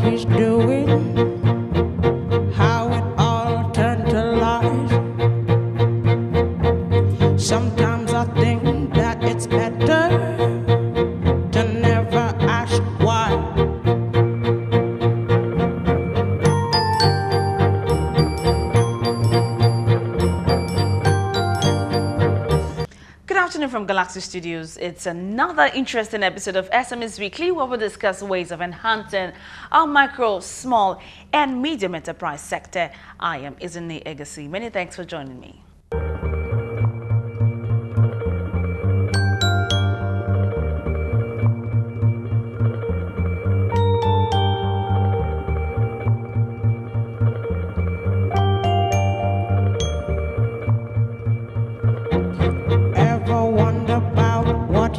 he's doing, how it all turned to lies. Sometimes I think that it's better to never ask why. Good afternoon from Galaxy Studios. It's another interesting episode of SMEs Weekly where we discuss ways of enhancing our micro, small and medium enterprise sector. I am Izini Egasi. Many thanks for joining me.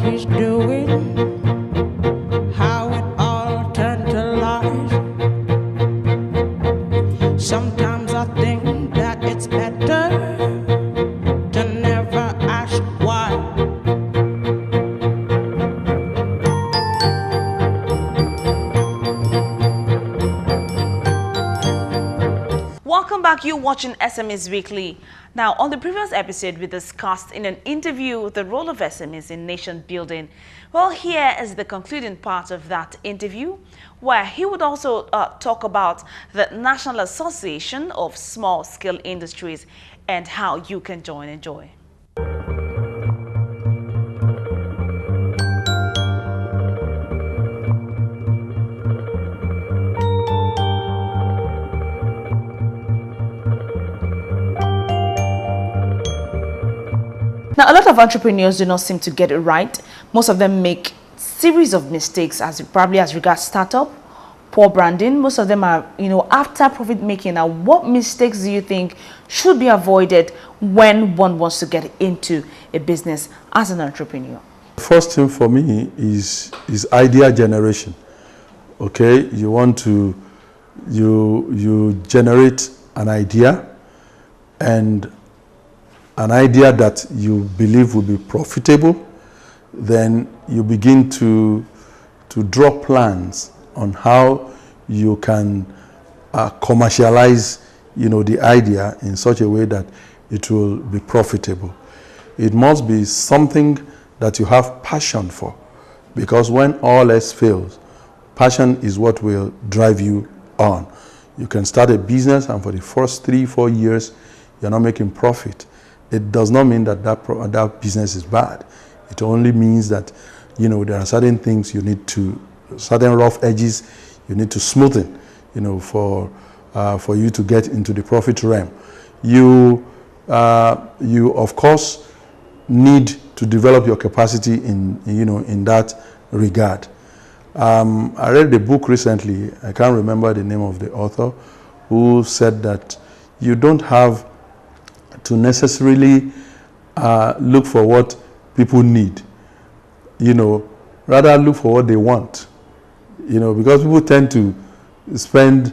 He's doing, how it all turned to lies. Sometimes I think that it's better to never ask why. Welcome back. You're watching SMEs Weekly. Now, on the previous episode, we discussed in an interview the role of SMEs in nation building. Well, here is the concluding part of that interview, where he would also talk about the National Association of Small Scale Industries and how you can join and enjoy. Now, a lot of entrepreneurs do not seem to get it right. Most of them make series of mistakes, probably as regards startup, poor branding. Most of them are, after profit making. Now, what mistakes do you think should be avoided when one wants to get into a business as an entrepreneur? First thing for me is idea generation. Okay, you want to you generate an idea, and an idea that you believe will be profitable, then you begin to draw plans on how you can commercialize, the idea in such a way that it will be profitable. It must be something that you have passion for, because when all else fails, passion is what will drive you on. You can start a business and for the first 3-4 years, you're not making profit. It does not mean that that business is bad. It only means that, there are certain things you need to, certain rough edges you need to smoothen, for you to get into the profit realm. You of course need to develop your capacity in that regard. I read a book recently. I can't remember the name of the author, who said that you don't have to necessarily look for what people need, rather look for what they want, because people tend to spend,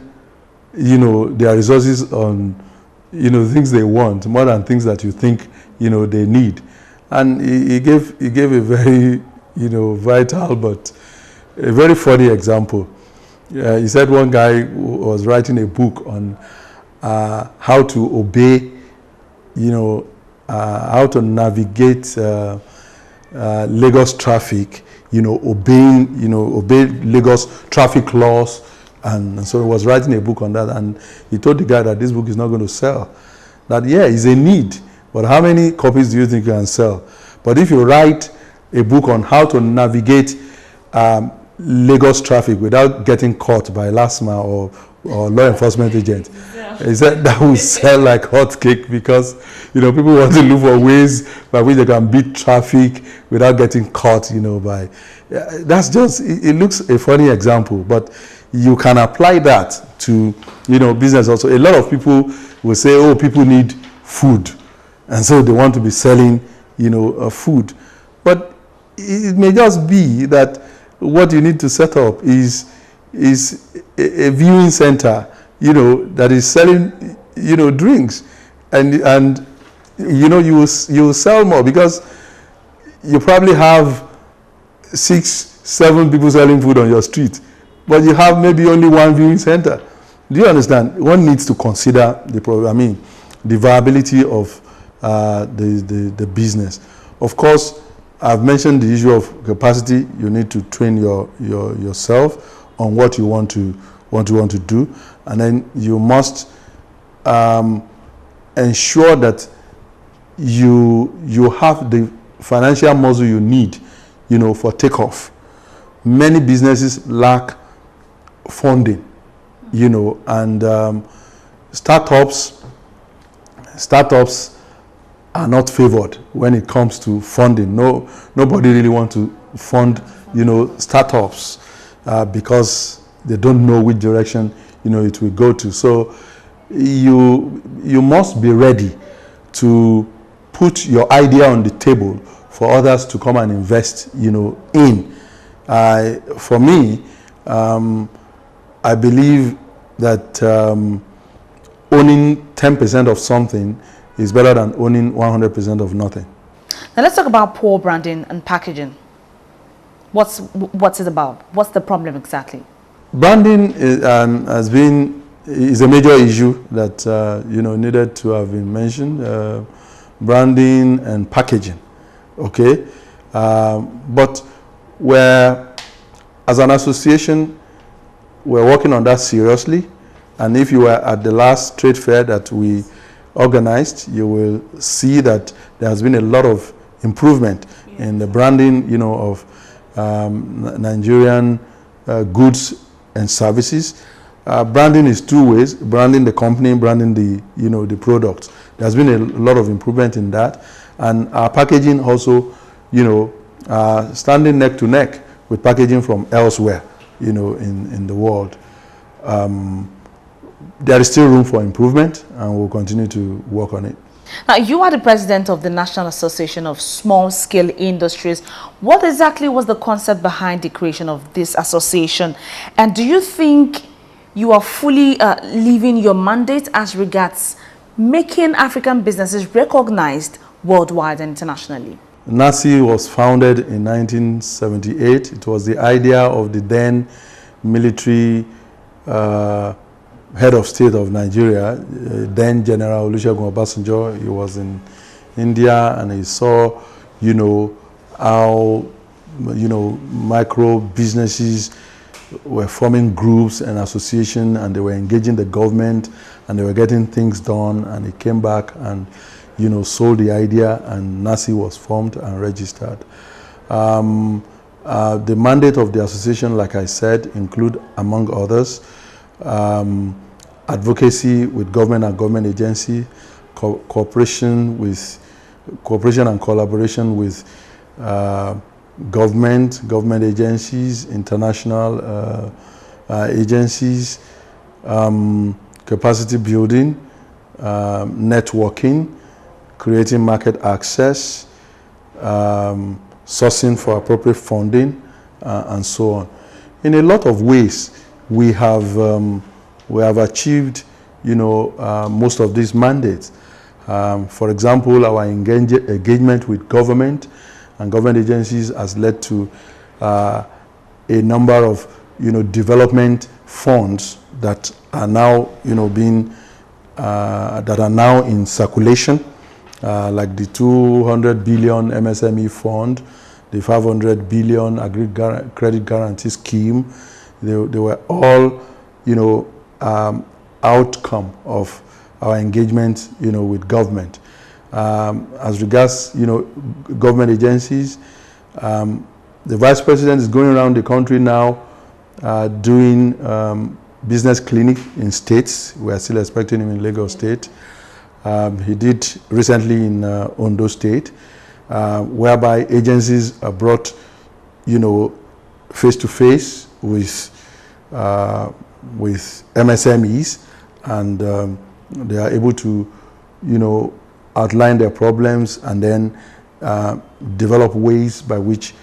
their resources on, things they want more than things that you think, they need. And he gave a very, vital but a very funny example. He said one guy was writing a book on how to obey, how to navigate Lagos traffic, obey Lagos traffic laws, and so he was writing a book on that, and he told the guy that this book is not going to sell. That, yeah, it's a need, but how many copies do you think you can sell? But if you write a book on how to navigate Lagos traffic without getting caught by LASMA or law enforcement agents, he said that will sell like hotcake, because people want to look for ways by which they can beat traffic without getting caught. That's just, it looks a funny example, but you can apply that to business also. A lot of people will say, oh, people need food, and so they want to be selling food, but it may just be that what you need to set up is a viewing center, that is selling, drinks, and you will sell more, because you probably have 6-7 people selling food on your street, but you have maybe only one viewing center. Do you understand? One needs to consider the viability of the business. Of course, I've mentioned the issue of capacity. You need to train yourself on what you want to do, and then you must ensure that you have the financial muscle you need, for takeoff. Many businesses lack funding, and startups are not favored when it comes to funding. Nobody really wants to fund, startups because they don't know which direction, it will go to. So you must be ready to put your idea on the table for others to come and invest, in. For me, I believe that owning 10% of something is better than owning 100% of nothing. Now let's talk about poor branding and packaging. What's it about? What's the problem exactly? Branding is a major issue that needed to have been mentioned. Branding and packaging, okay, but as an association, we're working on that seriously. And if you were at the last trade fair that we organized, you will see that there has been a lot of improvement in the branding, of Nigerian goods and services. Branding is two ways: branding the company, branding the products. There's been a lot of improvement in that, and our packaging also, standing neck to neck with packaging from elsewhere, in the world. There is still room for improvement, and we'll continue to work on it. Now, you are the president of the National Association of Small Scale Industries. What exactly was the concept behind the creation of this association? And do you think you are fully living your mandate as regards making African businesses recognized worldwide and internationally? NASI was founded in 1978. It was the idea of the then military head of state of Nigeria, then General Olusegun Obasanjo. He was in India, and he saw, how, micro businesses were forming groups and associations, and they were engaging the government, and they were getting things done. And he came back and, sold the idea, and NASI was formed and registered. The mandate of the association, like I said, include, among others, advocacy with government and government agency, cooperation and collaboration with government agencies, international agencies, capacity building, networking, creating market access, sourcing for appropriate funding, and so on. In a lot of ways, we have achieved, most of these mandates. For example, our engagement with government and government agencies has led to a number of, development funds that are now, that are now in circulation, like the 200 billion MSME fund, the 500 billion credit guarantee scheme. They were all, outcome of our engagement, with government. As regards, government agencies, the Vice President is going around the country now doing business clinic in states. We are still expecting him in Lagos State. He did recently in Ondo State, whereby agencies are brought, face to face with MSMEs, and they are able to, outline their problems and then develop ways by which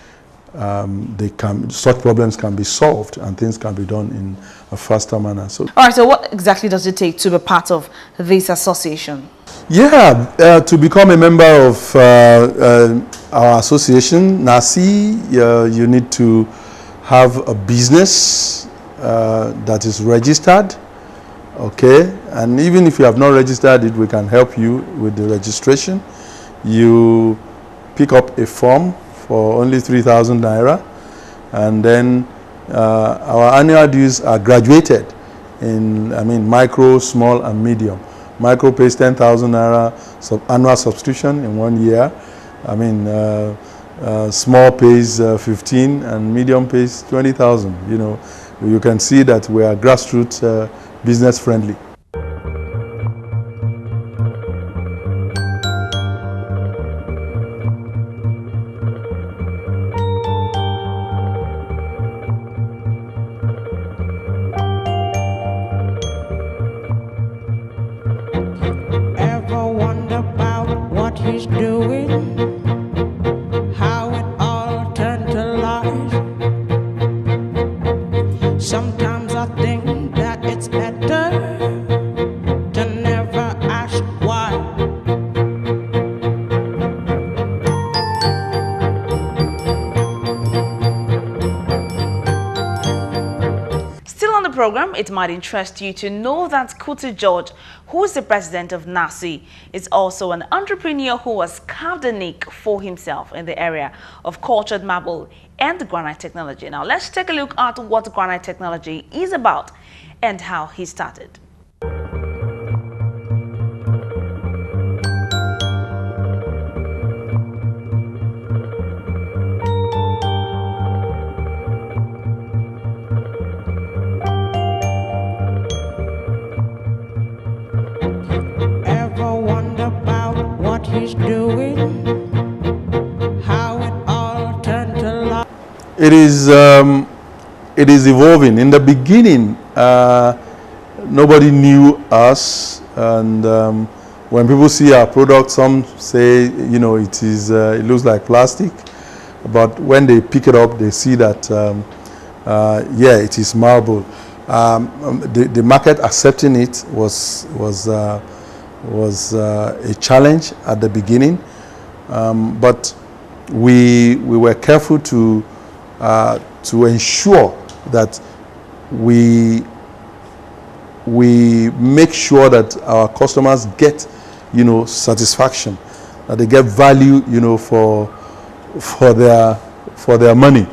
such problems can be solved and things can be done in a faster manner. So, all right. So, what exactly does it take to be part of this association? Yeah, to become a member of our association, NASI, you need to have a business, that is registered, okay? And even if you have not registered it, we can help you with the registration. You pick up a form for only 3,000 naira, and then our annual dues are graduated in, micro, small, and medium. Micro pays 10,000 naira annual subscription in 1 year. Small pays 15, and medium pays 20,000. You can see that we are grassroots business friendly. Ever wonder about what he's doing? How it all turned to lies? Sometimes I think that it's better to never ask why. Still on the program, it might interest you to know that Kuti George, who is the president of NASI, is also an entrepreneur who has carved a niche for himself in the area of cultured marble and granite technology. Now, let's take a look at what granite technology is about and how he started. Ever wonder about what he's doing? How it all turned to life? It is evolving. In the beginning, nobody knew us, and when people see our product, some say, it looks like plastic, but when they pick it up, they see that, it is marble. The market accepting it was a challenge at the beginning, but we were careful to ensure that we make sure that our customers get, satisfaction, that they get value, for their money,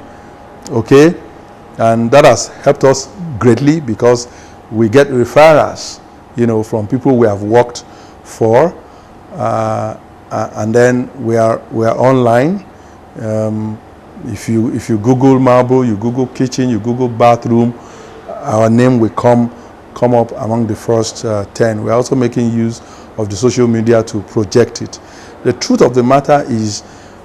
okay? And that has helped us greatly because we get referrals, from people we have worked for, and then we are online. If you Google marble, you Google kitchen, you Google bathroom, our name will come up among the first 10. We're also making use of the social media to project it. The truth of the matter is,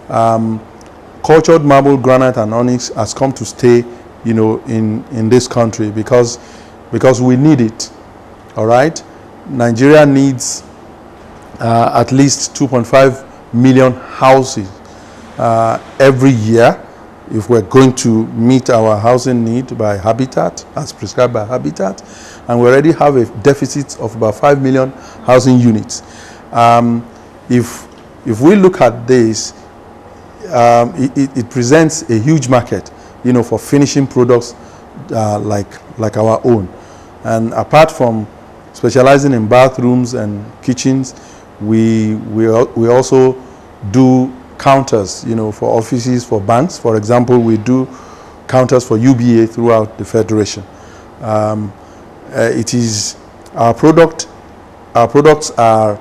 cultured marble, granite, and onyx has come to stay, in this country because we need it. All right, Nigeria needs at least 2.5 million houses every year if we're going to meet our housing need by Habitat, as prescribed by Habitat, and we already have a deficit of about 5 million housing units. If we look at this, it presents a huge market, for finishing products like our own. And apart from specializing in bathrooms and kitchens, we also do counters, for offices, for banks. For example, we do counters for UBA throughout the Federation. It is our product. Our products are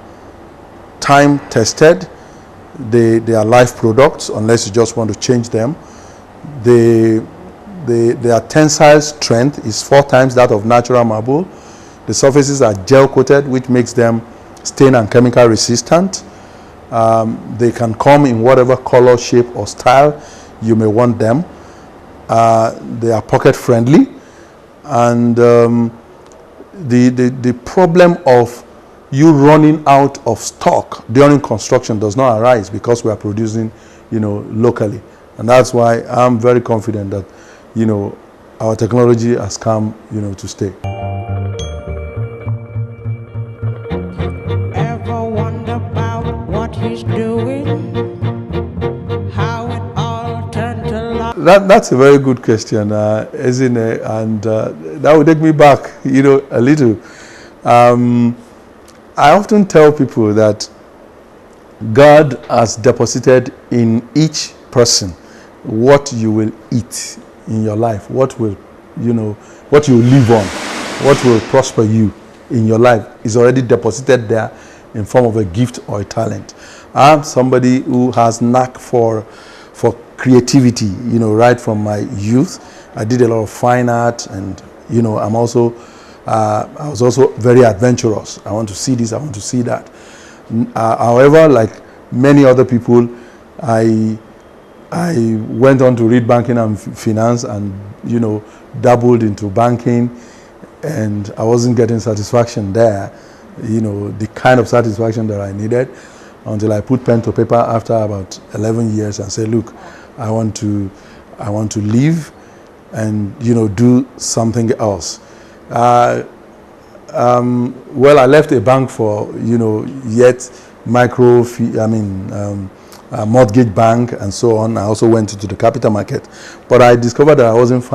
time tested. They are live products unless you just want to change them. Their tensile strength is 4 times that of natural marble. The surfaces are gel coated, which makes them stain and chemical resistant. They can come in whatever color, shape, or style you may want them. They are pocket friendly, and the problem of you running out of stock during construction does not arise because we are producing, locally, and that's why I'm very confident that, our technology has come, to stay. Ever wonder about what he's doing? How it all turned to life? that's a very good question, isn't it? And that would take me back, a little. I often tell people that God has deposited in each person what you will eat in your life, what will, what you live on, what will prosper you in your life is already deposited there in form of a gift or a talent. I'm somebody who has knack for creativity, right from my youth. I did a lot of fine art, and I'm also I was also very adventurous. I want to see this, I want to see that. However, like many other people, I went on to read banking and finance, and dabbled into banking, and I wasn't getting satisfaction there, the kind of satisfaction that I needed, until I put pen to paper after about 11 years and said, look, I want to leave and do something else. Well, I left a bank for mortgage bank and so on. I also went into the capital market, but I discovered that I wasn't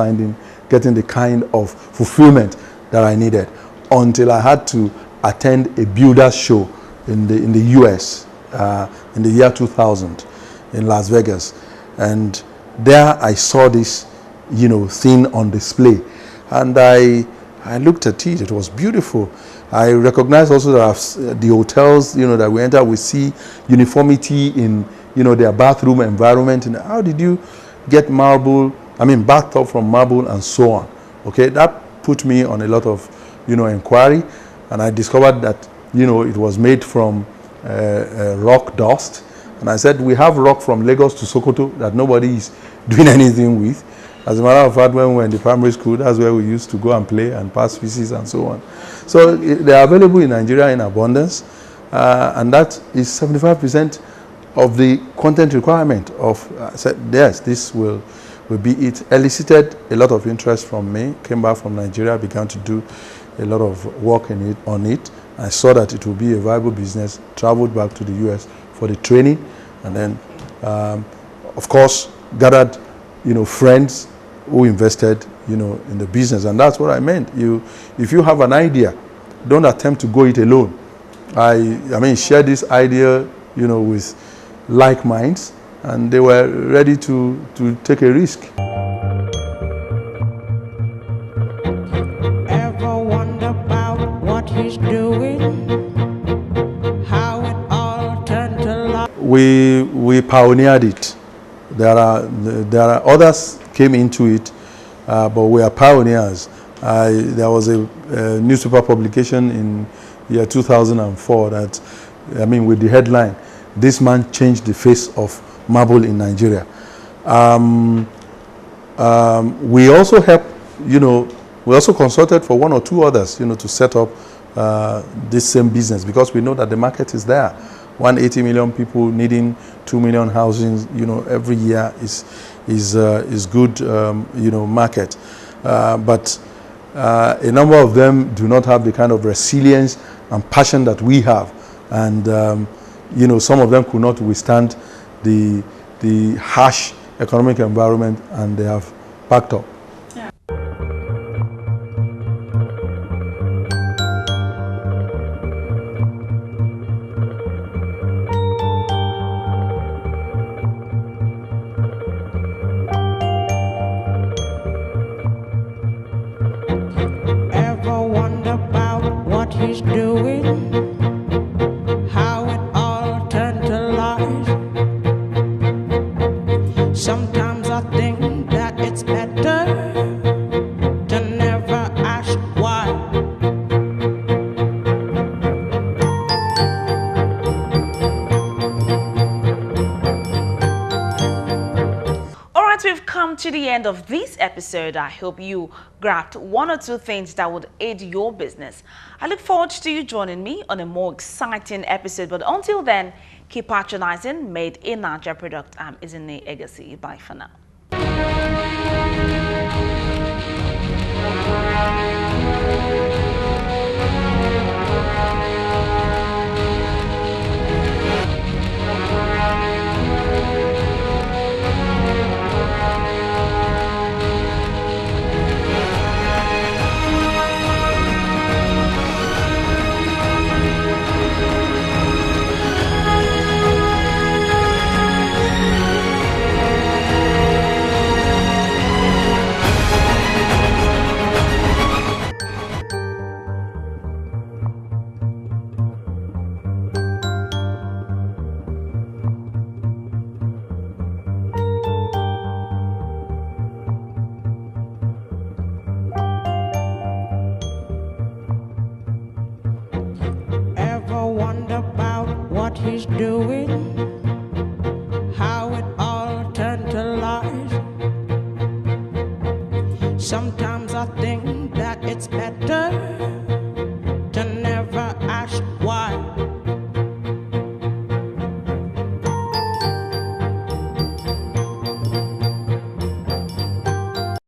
getting the kind of fulfillment that I needed, until I had to attend a builder's show in the US in the year 2000 in Las Vegas, and there I saw this thing on display, and I looked at it. It was beautiful. I recognized also that the hotels that we enter, we see uniformity in their bathroom environment. And how did you get bathtub from marble and so on? Okay, that put me on a lot of inquiry, and I discovered that it was made from rock dust. And I said, we have rock from Lagos to Sokoto that nobody is doing anything with. As a matter of fact, when we were in the primary school, that's where we used to go and play and pass pieces and so on. So they are available in Nigeria in abundance, and that is 75% of the content requirement of. I said, yes, this will be it. Elicited a lot of interest from me. Came back from Nigeria, began to do a lot of work on it. I saw that it would be a viable business. Traveled back to the US for the training, and then, of course, gathered friends who invested in the business. And that's what I meant. If you have an idea, don't attempt to go it alone. Share this idea with like minds, and they were ready to take a risk. Ever wonder about what he's doing? How it all turned to life? We pioneered it. There are others came into it, but we are pioneers. There was a newspaper publication in year 2004 that, with the headline, "This man changed the face of marble in Nigeria." We also helped, we also consulted for one or two others, to set up this same business, because we know that the market is there. 180 million people needing 2 million housing, every year is good, market. But a number of them do not have the kind of resilience and passion that we have, and some of them could not withstand the harsh economic environment, and they have packed up. Ever wonder about what he's doing? How it all turned to life? Sometimes I think that it's better to never ask why. Alright, we've come to the end of this episode. I hope you grabbed one or two things that would aid your business. I look forward to you joining me on a more exciting episode. But until then, keep patronizing Made in Nigeria product. I'm Izine Egasi. Bye for now. he's doing, how it all turned to lies. Sometimes I think that it's better